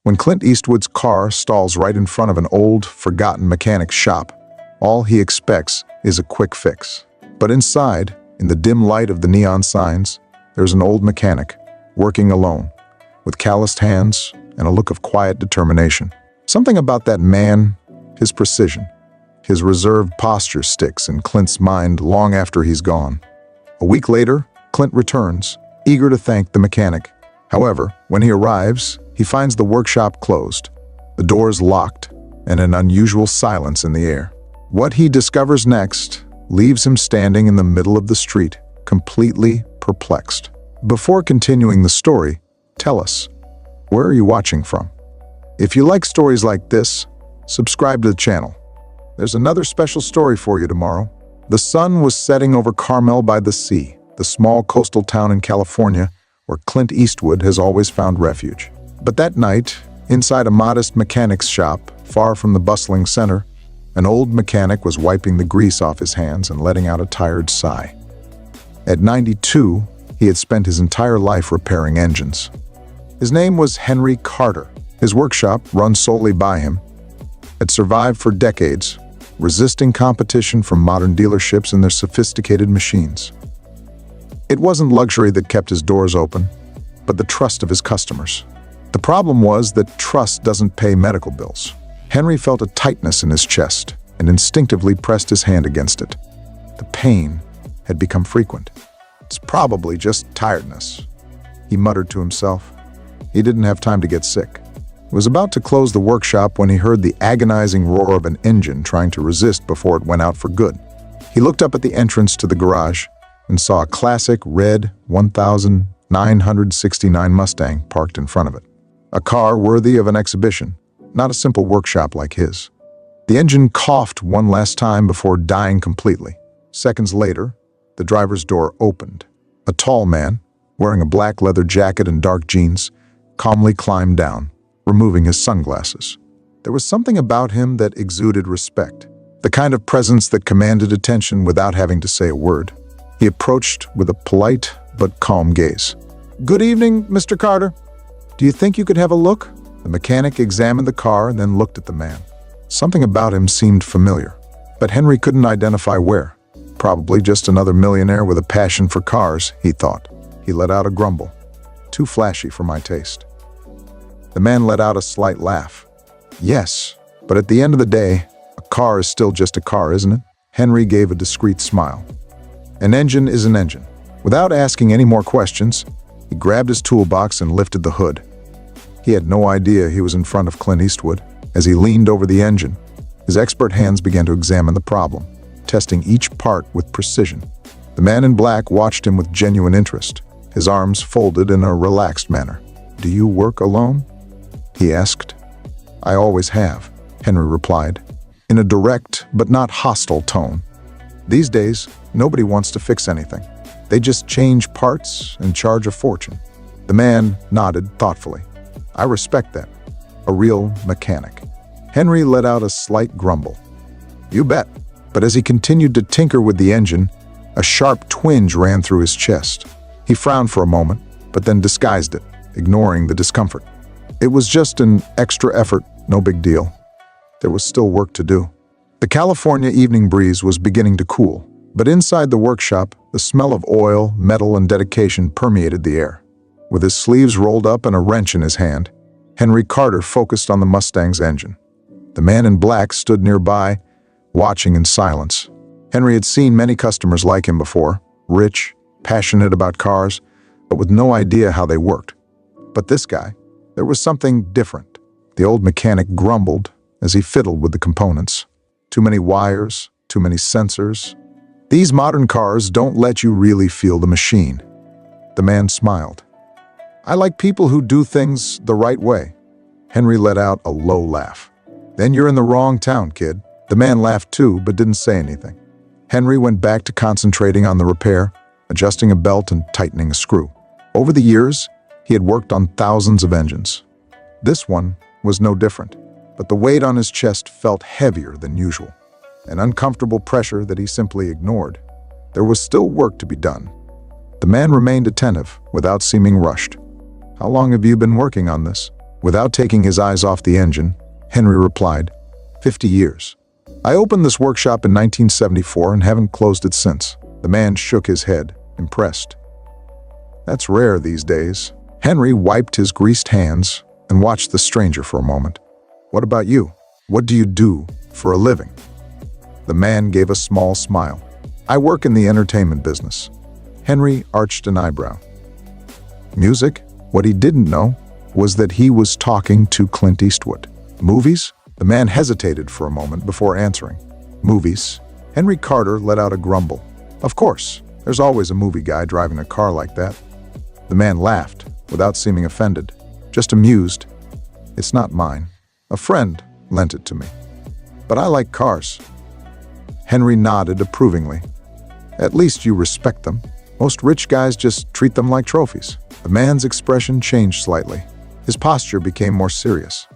When Clint Eastwood's car stalls right in front of an old, forgotten mechanic's shop, all he expects is a quick fix. But inside, in the dim light of the neon signs, there's an old mechanic, working alone, with calloused hands and a look of quiet determination. Something about that man, his precision, his reserved posture sticks in Clint's mind long after he's gone. A week later, Clint returns, eager to thank the mechanic. However, when he arrives, he finds the workshop closed, the doors locked, and an unusual silence in the air. What he discovers next leaves him standing in the middle of the street, completely perplexed. Before continuing the story, tell us, where are you watching from? If you like stories like this, subscribe to the channel. There's another special story for you tomorrow. The sun was setting over Carmel by the Sea, the small coastal town in California where Clint Eastwood has always found refuge. But that night, inside a modest mechanic's shop, far from the bustling center, an old mechanic was wiping the grease off his hands and letting out a tired sigh. At 92, he had spent his entire life repairing engines. His name was Henry Carter. His workshop, run solely by him, had survived for decades, resisting competition from modern dealerships and their sophisticated machines. It wasn't luxury that kept his doors open, but the trust of his customers. The problem was that trust doesn't pay medical bills. Henry felt a tightness in his chest and instinctively pressed his hand against it. The pain had become frequent. It's probably just tiredness, he muttered to himself. He didn't have time to get sick. He was about to close the workshop when he heard the agonizing roar of an engine trying to resist before it went out for good. He looked up at the entrance to the garage and saw a classic red 1969 Mustang parked in front of it. A car worthy of an exhibition, not a simple workshop like his. The engine coughed one last time before dying completely. Seconds later, the driver's door opened. A tall man, wearing a black leather jacket and dark jeans, calmly climbed down, removing his sunglasses. There was something about him that exuded respect, the kind of presence that commanded attention without having to say a word. He approached with a polite but calm gaze. "Good evening, Mr. Carter. Do you think you could have a look?" The mechanic examined the car and then looked at the man. Something about him seemed familiar, but Henry couldn't identify where. Probably just another millionaire with a passion for cars, he thought. He let out a grumble. Too flashy for my taste. The man let out a slight laugh. Yes, but at the end of the day, a car is still just a car, isn't it? Henry gave a discreet smile. An engine is an engine. Without asking any more questions, he grabbed his toolbox and lifted the hood. He had no idea he was in front of Clint Eastwood. As he leaned over the engine, his expert hands began to examine the problem, testing each part with precision. The man in black watched him with genuine interest, his arms folded in a relaxed manner. "Do you work alone?" he asked. "I always have," Henry replied, in a direct but not hostile tone. "These days, nobody wants to fix anything. They just change parts and charge a fortune." The man nodded thoughtfully. "I respect that. A real mechanic." Henry let out a slight grumble. "You bet." But as he continued to tinker with the engine, a sharp twinge ran through his chest. He frowned for a moment, but then disguised it, ignoring the discomfort. It was just an extra effort, no big deal. There was still work to do. The California evening breeze was beginning to cool, but inside the workshop, the smell of oil, metal, and dedication permeated the air. With his sleeves rolled up and a wrench in his hand, Henry Carter focused on the Mustang's engine. The man in black stood nearby, watching in silence. Henry had seen many customers like him before, rich, passionate about cars, but with no idea how they worked. But this guy, there was something different. The old mechanic grumbled as he fiddled with the components. Too many wires, too many sensors. These modern cars don't let you really feel the machine. The man smiled. "I like people who do things the right way." Henry let out a low laugh. "Then you're in the wrong town, kid." The man laughed too, but didn't say anything. Henry went back to concentrating on the repair, adjusting a belt and tightening a screw. Over the years, he had worked on thousands of engines. This one was no different, but the weight on his chest felt heavier than usual, an uncomfortable pressure that he simply ignored. There was still work to be done. The man remained attentive, without seeming rushed. "How long have you been working on this?" Without taking his eyes off the engine, Henry replied, 50 years. I opened this workshop in 1974 and haven't closed it since. The man shook his head, impressed. That's rare these days. Henry wiped his greased hands and watched the stranger for a moment. What about you? What do you do for a living? The man gave a small smile. I work in the entertainment business. Henry arched an eyebrow. Music? What he didn't know was that he was talking to Clint Eastwood. Movies? The man hesitated for a moment before answering. Movies? Henry Carter let out a grumble. Of course, there's always a movie guy driving a car like that. The man laughed, without seeming offended, just amused. It's not mine. A friend lent it to me. But I like cars. Henry nodded approvingly. At least you respect them. Most rich guys just treat them like trophies. The man's expression changed slightly. His posture became more serious.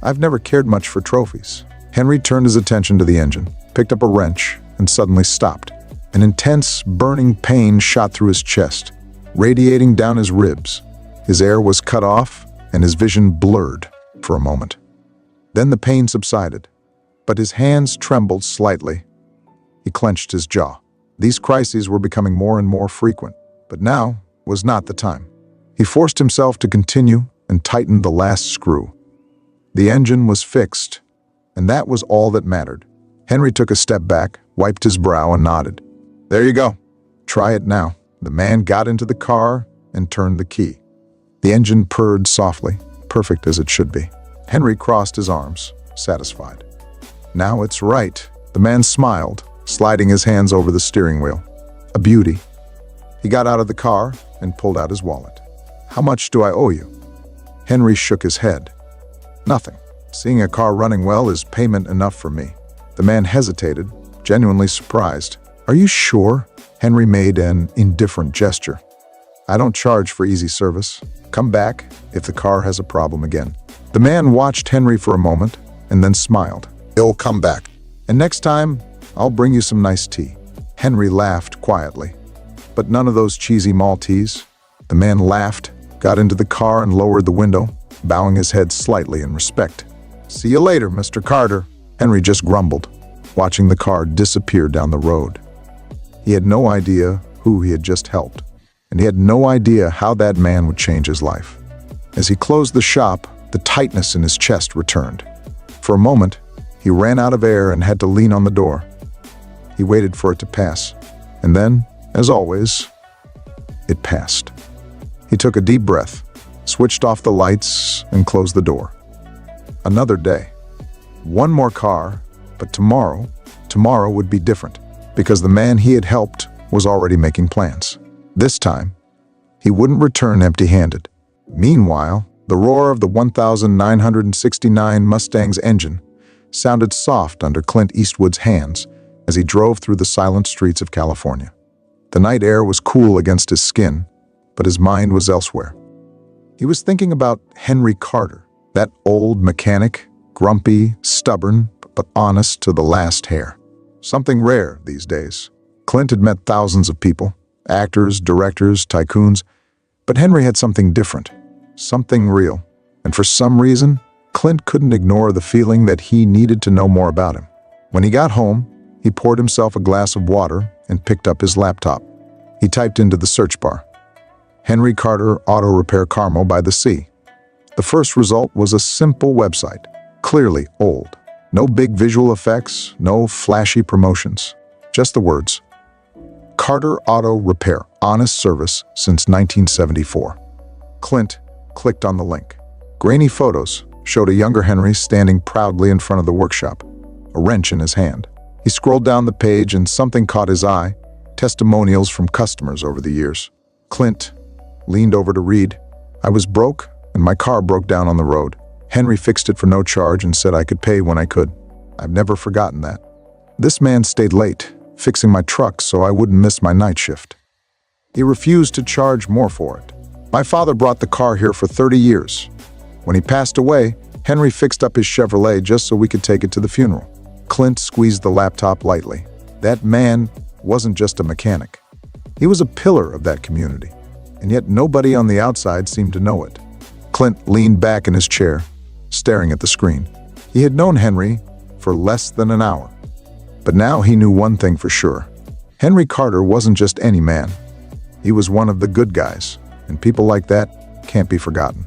I've never cared much for trophies. Henry turned his attention to the engine, picked up a wrench, and suddenly stopped. An intense, burning pain shot through his chest, radiating down his ribs. His air was cut off, and his vision blurred for a moment. Then the pain subsided, but his hands trembled slightly. He clenched his jaw. These crises were becoming more and more frequent, but now was not the time. He forced himself to continue and tightened the last screw. The engine was fixed, and that was all that mattered. Henry took a step back, wiped his brow, and nodded. There you go. Try it now. The man got into the car and turned the key. The engine purred softly, perfect as it should be. Henry crossed his arms, satisfied. Now it's right. The man smiled, sliding his hands over the steering wheel. A beauty. He got out of the car and pulled out his wallet. How much do I owe you? Henry shook his head. Nothing. Seeing a car running well is payment enough for me. The man hesitated, genuinely surprised. Are you sure? Henry made an indifferent gesture. I don't charge for easy service. Come back if the car has a problem again. The man watched Henry for a moment and then smiled. He'll come back. And next time, I'll bring you some nice tea. Henry laughed quietly. But none of those cheesy Maltese. The man laughed, got into the car and lowered the window, bowing his head slightly in respect. See you later, Mr. Carter. Henry just grumbled, watching the car disappear down the road. He had no idea who he had just helped, and he had no idea how that man would change his life. As he closed the shop, the tightness in his chest returned. For a moment, he ran out of air and had to lean on the door. He waited for it to pass, and then, as always, it passed. He took a deep breath, switched off the lights, and closed the door. Another day. One more car, but tomorrow would be different, because the man he had helped was already making plans. This time, he wouldn't return empty-handed. Meanwhile, the roar of the 1969 Mustang's engine sounded soft under Clint Eastwood's hands as he drove through the silent streets of California. The night air was cool against his skin, but his mind was elsewhere. He was thinking about Henry Carter, that old mechanic, grumpy, stubborn, but honest to the last hair. Something rare these days. Clint had met thousands of people, actors, directors, tycoons, but Henry had something different, something real. And for some reason, Clint couldn't ignore the feeling that he needed to know more about him. When he got home, he poured himself a glass of water and picked up his laptop. He typed into the search bar, Henry Carter Auto Repair Carmel by the Sea. The first result was a simple website, clearly old. No big visual effects, no flashy promotions, just the words. Carter Auto Repair, honest service since 1974. Clint clicked on the link. Grainy photos showed a younger Henry standing proudly in front of the workshop, a wrench in his hand. He scrolled down the page and something caught his eye, testimonials from customers over the years. Clint leaned over to read, I was broke and my car broke down on the road. Henry fixed it for no charge and said I could pay when I could. I've never forgotten that. This man stayed late, fixing my truck so I wouldn't miss my night shift. He refused to charge more for it. My father brought the car here for 30 years. When he passed away, Henry fixed up his Chevrolet just so we could take it to the funeral. Clint squeezed the laptop lightly. That man wasn't just a mechanic. He was a pillar of that community, and yet nobody on the outside seemed to know it. Clint leaned back in his chair, staring at the screen. He had known Henry for less than an hour. But now he knew one thing for sure. Henry Carter wasn't just any man. He was one of the good guys, and people like that can't be forgotten.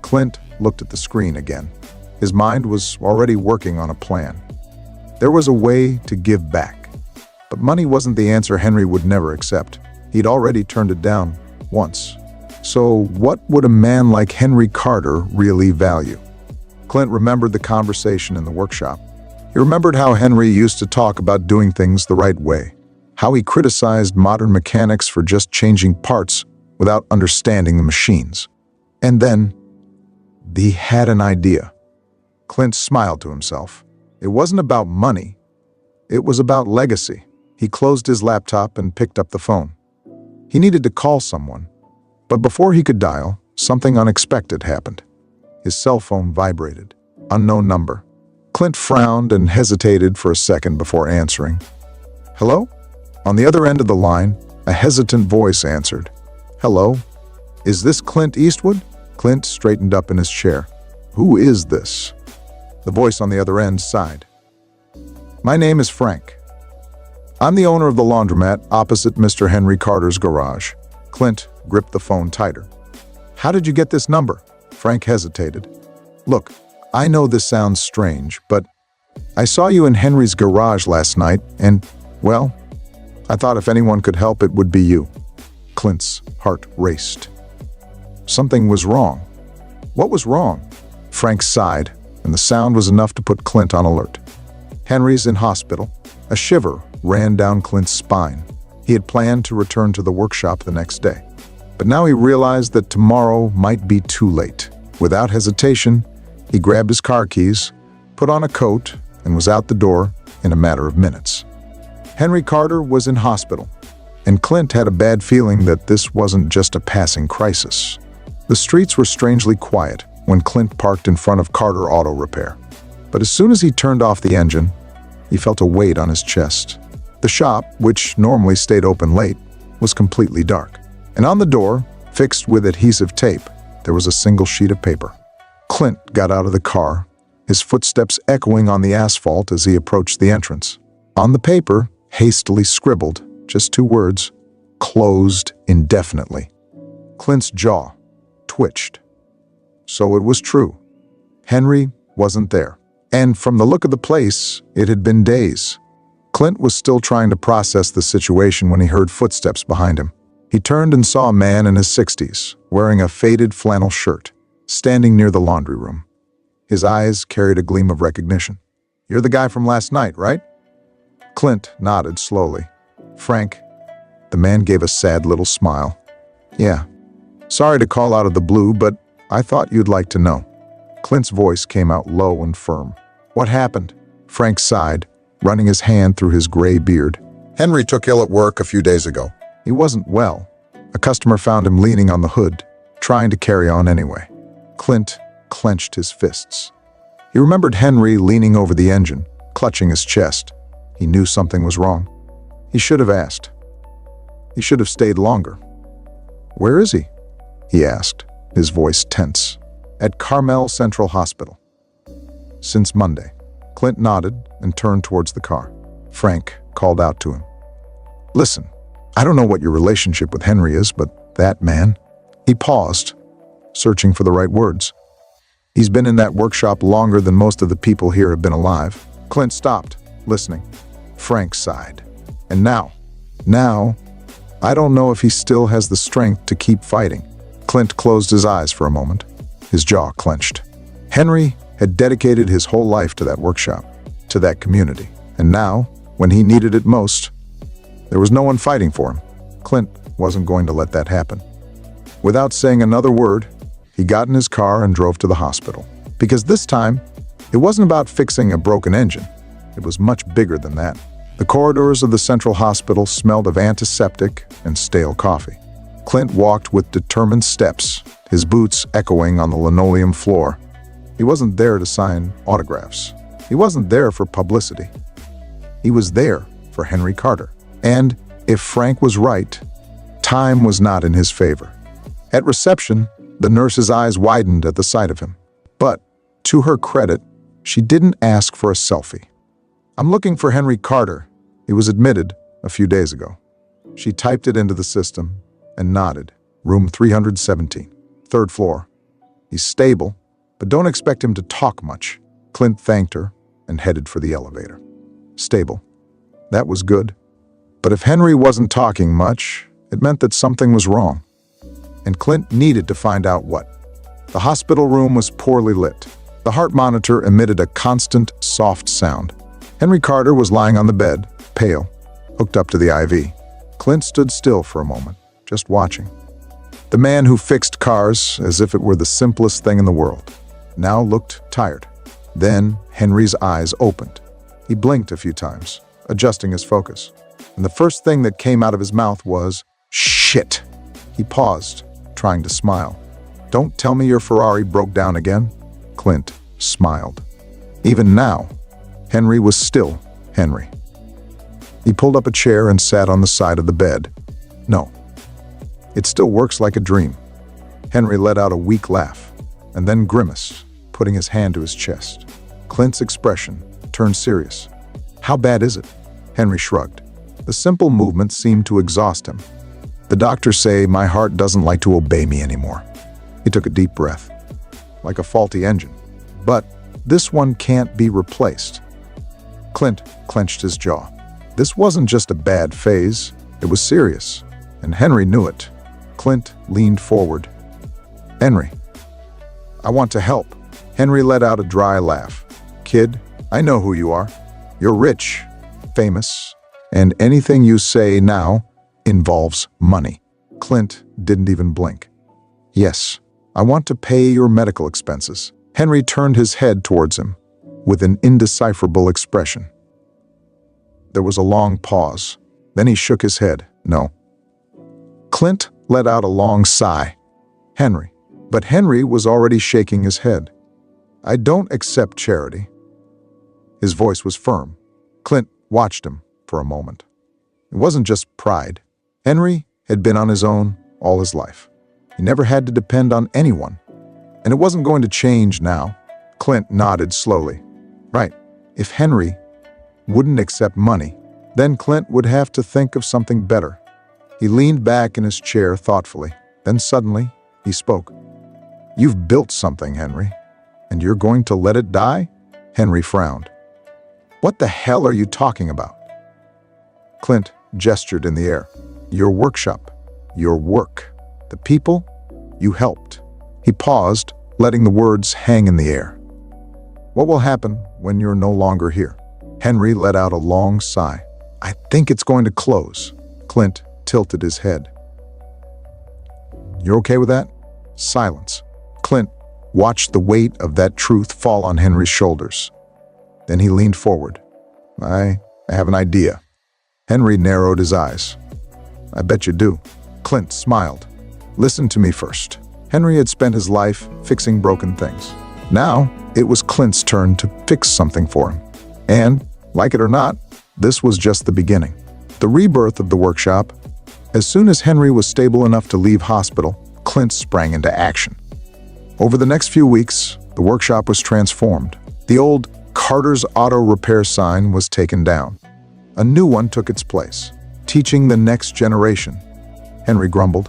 Clint looked at the screen again. His mind was already working on a plan. There was a way to give back. But money wasn't the answer Henry would never accept. He'd already turned it down once. So what would a man like Henry Carter really value? Clint remembered the conversation in the workshop. He remembered how Henry used to talk about doing things the right way, how he criticized modern mechanics for just changing parts without understanding the machines. And then, he had an idea. Clint smiled to himself. It wasn't about money. It was about legacy. He closed his laptop and picked up the phone. He needed to call someone. But before he could dial, something unexpected happened. His cell phone vibrated. Unknown number. Clint frowned and hesitated for a second before answering. Hello? On the other end of the line, a hesitant voice answered. Hello? Is this Clint Eastwood? Clint straightened up in his chair. Who is this? The voice on the other end sighed. My name is Frank. I'm the owner of the laundromat opposite Mr. Henry Carter's garage. Clint gripped the phone tighter. How did you get this number? Frank hesitated. Look, I know this sounds strange, but I saw you in Henry's garage last night, and, well, I thought if anyone could help, it would be you. Clint's heart raced. Something was wrong. What was wrong? Frank sighed, and the sound was enough to put Clint on alert. Henry's in hospital. A shiver ran down Clint's spine. He had planned to return to the workshop the next day. But now he realized that tomorrow might be too late. Without hesitation, he grabbed his car keys, put on a coat, and was out the door in a matter of minutes. Henry Carter was in hospital, and Clint had a bad feeling that this wasn't just a passing crisis. The streets were strangely quiet when Clint parked in front of Carter Auto Repair. But as soon as he turned off the engine, he felt a weight on his chest. The shop, which normally stayed open late, was completely dark. And on the door, fixed with adhesive tape, there was a single sheet of paper. Clint got out of the car, his footsteps echoing on the asphalt as he approached the entrance. On the paper, hastily scribbled, just 2 words, closed indefinitely. Clint's jaw twitched. So it was true. Henry wasn't there. And from the look of the place, it had been days. Clint was still trying to process the situation when he heard footsteps behind him. He turned and saw a man in his 60s, wearing a faded flannel shirt, standing near the laundry room. His eyes carried a gleam of recognition. You're the guy from last night, right? Clint nodded slowly. Frank. The man gave a sad little smile. Yeah. Sorry to call out of the blue, but I thought you'd like to know. Clint's voice came out low and firm. What happened? Frank sighed, running his hand through his gray beard. Henry took ill at work a few days ago. He wasn't well. A customer found him leaning on the hood, trying to carry on anyway. Clint clenched his fists. He remembered Henry leaning over the engine, clutching his chest. He knew something was wrong. He should have asked. He should have stayed longer. Where is he? He asked, his voice tense. At Carmel Central Hospital. Since Monday. Clint nodded and turned towards the car. Frank called out to him. Listen, I don't know what your relationship with Henry is, but that man... He paused, searching for the right words. He's been in that workshop longer than most of the people here have been alive. Clint stopped, listening. Frank sighed. And now, I don't know if he still has the strength to keep fighting. Clint closed his eyes for a moment. His jaw clenched. Henry had dedicated his whole life to that workshop, to that community. And now, when he needed it most, there was no one fighting for him. Clint wasn't going to let that happen. Without saying another word, he got in his car and drove to the hospital. Because this time, it wasn't about fixing a broken engine. It was much bigger than that. The corridors of the central hospital smelled of antiseptic and stale coffee. Clint walked with determined steps, his boots echoing on the linoleum floor. He wasn't there to sign autographs. He wasn't there for publicity. He was there for Henry Carter. And if Frank was right, time was not in his favor. At reception, The nurse's eyes widened at the sight of him. But, to her credit, she didn't ask for a selfie. "I'm looking for Henry Carter. He was admitted a few days ago." She typed it into the system and nodded. "Room 317, third floor. He's stable, but don't expect him to talk much." Clint thanked her and headed for the elevator. Stable. That was good. But if Henry wasn't talking much, it meant that something was wrong. And Clint needed to find out what. The hospital room was poorly lit. The heart monitor emitted a constant, soft sound. Henry Carter was lying on the bed, pale, hooked up to the IV. Clint stood still for a moment, just watching. The man who fixed cars as if it were the simplest thing in the world now looked tired. Then Henry's eyes opened. He blinked a few times, adjusting his focus. And the first thing that came out of his mouth was, "Shit!" He paused, trying to smile. "Don't tell me your Ferrari broke down again?" Clint smiled. Even now, Henry was still Henry. He pulled up a chair and sat on the side of the bed. "No. It still works like a dream." Henry let out a weak laugh, and then grimaced, putting his hand to his chest. Clint's expression turned serious. "How bad is it?" Henry shrugged. The simple movement seemed to exhaust him. "The doctors say my heart doesn't like to obey me anymore." He took a deep breath. "Like a faulty engine. But this one can't be replaced." Clint clenched his jaw. This wasn't just a bad phase, it was serious, and Henry knew it. Clint leaned forward. "Henry, I want to help." Henry let out a dry laugh. "Kid, I know who you are. You're rich, famous, and anything you say now involves money." Clint didn't even blink. "Yes, I want to pay your medical expenses." Henry turned his head towards him with an indecipherable expression. There was a long pause. Then he shook his head. "No." Clint let out a long sigh. "Henry." But Henry was already shaking his head. "I don't accept charity." His voice was firm. Clint watched him for a moment. It wasn't just pride. Henry had been on his own all his life. He never had to depend on anyone. And it wasn't going to change now. Clint nodded slowly. Right. If Henry wouldn't accept money, then Clint would have to think of something better. He leaned back in his chair thoughtfully. Then suddenly, he spoke. "You've built something, Henry, and you're going to let it die?" Henry frowned. "What the hell are you talking about?" Clint gestured in the air. "Your workshop, your work, the people you helped." He paused, letting the words hang in the air. "What will happen when you're no longer here?" Henry let out a long sigh. "I think it's going to close." Clint tilted his head. "You're okay with that?" Silence. Clint watched the weight of that truth fall on Henry's shoulders. Then he leaned forward. I have an idea." Henry narrowed his eyes. "I bet you do." Clint smiled. "Listen to me first." Henry had spent his life fixing broken things. Now, it was Clint's turn to fix something for him. And, like it or not, this was just the beginning. The rebirth of the workshop. As soon as Henry was stable enough to leave hospital, Clint sprang into action. Over the next few weeks, the workshop was transformed. The old Carter's Auto Repair sign was taken down. A new one took its place, teaching the next generation. Henry grumbled,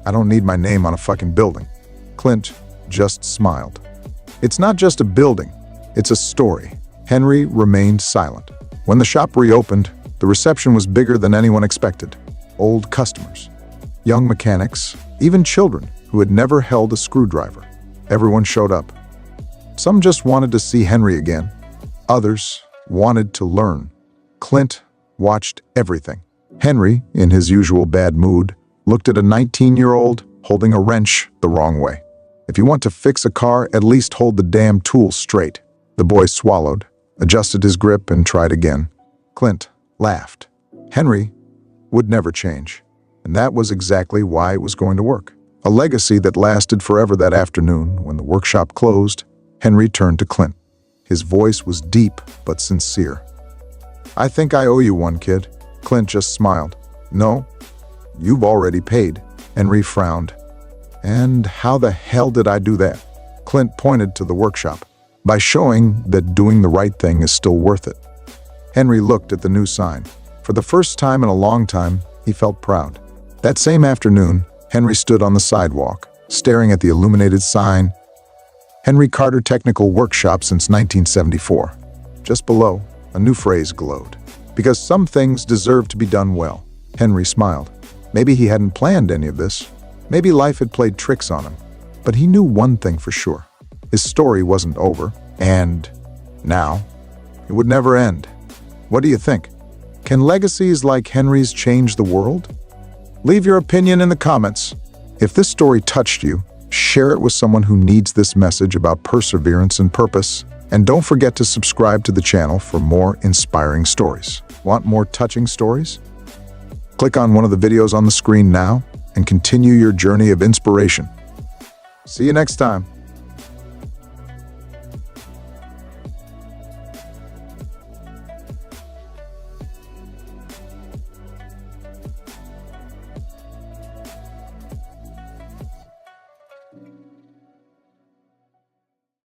"I don't need my name on a fucking building." Clint just smiled. "It's not just a building, it's a story." Henry remained silent. When the shop reopened, the reception was bigger than anyone expected. Old customers, young mechanics, even children who had never held a screwdriver. Everyone showed up. Some just wanted to see Henry again. Others wanted to learn. Clint watched everything. Henry, in his usual bad mood, looked at a 19-year-old holding a wrench the wrong way. "If you want to fix a car, at least hold the damn tool straight." The boy swallowed, adjusted his grip, and tried again. Clint laughed. Henry would never change, and that was exactly why it was going to work. A legacy that lasted forever. That afternoon, when the workshop closed, Henry turned to Clint. His voice was deep but sincere. "I think I owe you one, kid." Clint just smiled. "No, you've already paid." Henry frowned. And how the hell did I do that? Clint pointed to the workshop. By showing that doing the right thing is still worth it. Henry looked at the new sign. For the first time in a long time, he felt proud. That same afternoon, Henry stood on the sidewalk, staring at the illuminated sign, Henry Carter Technical Workshop since 1974. Just below, a new phrase glowed. Because some things deserve to be done well. Henry smiled. Maybe he hadn't planned any of this. Maybe life had played tricks on him. But he knew one thing for sure. His story wasn't over, and now, it would never end. What do you think? Can legacies like Henry's change the world? Leave your opinion in the comments. If this story touched you, share it with someone who needs this message about perseverance and purpose. And don't forget to subscribe to the channel for more inspiring stories. Want more touching stories? Click on one of the videos on the screen now and continue your journey of inspiration. See you next time.